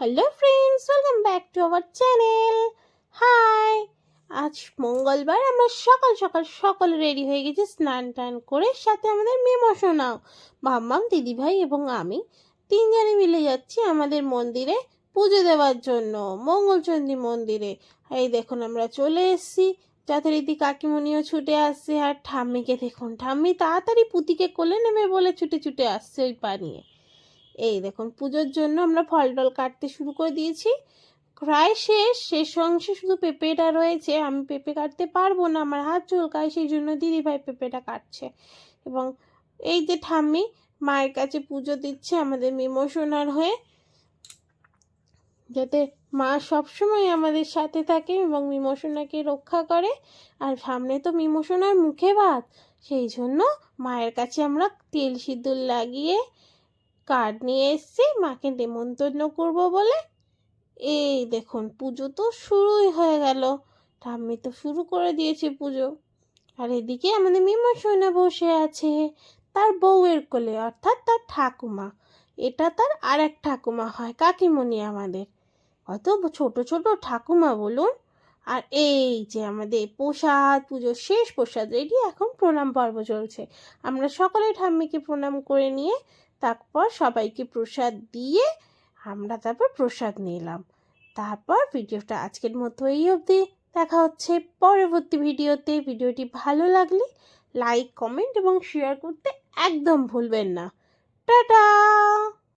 Hello friends, welcome back to our channel. Hi, আজ মঙ্গলবার আমরা সকাল সকাল রেডি হয়ে গেছি স্নান টান করে। সাথে আমাদের মেমোশনাও, মাম্মাম, দিদিভাই এবং আমি তিনজনে মিলে যাচ্ছি আমাদের মন্দিরে পুজো দেওয়ার জন্য, মঙ্গলচণ্ডী মন্দিরে। এই দেখুন আমরা চলে এসেছি, যথারীতি কাকিমণিও ছুটে আসছে। আর ঠাম্মিকে দেখুন, ঠাম্মি তাড়াতাড়ি পুতিকে কোলে নেবে বলে ছুটে ছুটে আসছে ওই পা নিয়ে। এই দেখুন পুজোর জন্য আমরা ফল টল কাটতে শুরু করে দিয়েছি, প্রায় শেষ অংশে শুধু পেঁপেটা রয়েছে। আমি পেঁপে কাটতে পারবো না, আমার হাত চুলকায়, সেই জন্য দিদিভাই পেঁপেটা কাটছে। এবং এই যে ঠাম্মি মায়ের কাছে পুজো দিচ্ছে আমাদের মিমোশনার হয়ে, যাতে মা সবসময় আমাদের সাথে থাকে এবং মিমোশনাকে রক্ষা করে। আর সামনে তো মিমোশনার মুখে ভাত, সেই জন্য মায়ের কাছে আমরা তেল সিঁদুর লাগিয়ে কার্ড নিয়ে এসেছি মাকে নেমন্তন্ন করব বলে। এই দেখুন পুজো তো শুরুই হয়ে গেল, ঠাম্মি তো শুরু করে দিয়েছে পুজো। আর এদিকে আমাদের মিমোশনা বসে আছে তার বউয়ের কোলে, অর্থাৎ তার ঠাকুমা। এটা তার আর এক ঠাকুমা হয়, কাকিমণি আমাদের। অত ছোট ছোট ঠাকুমা বলুন। আর এই যে আমাদের প্রসাদ, পুজোর শেষ প্রসাদ রেডি, এখন প্রণাম পর্ব চলছে। আমরা সকলে ঠাম্মিকে প্রণাম করে নিয়ে তারপর সবাইকে প্রসাদ দিয়ে আমরা তারপর প্রসাদ নিলাম। তারপর ভিডিওটা আজকের মতো এই অবধি, দেখা হচ্ছে পরবর্তী ভিডিওতে। ভিডিওটি ভালো লাগলে লাইক, কমেন্ট এবং শেয়ার করতে একদম ভুলবেন না। টাটা।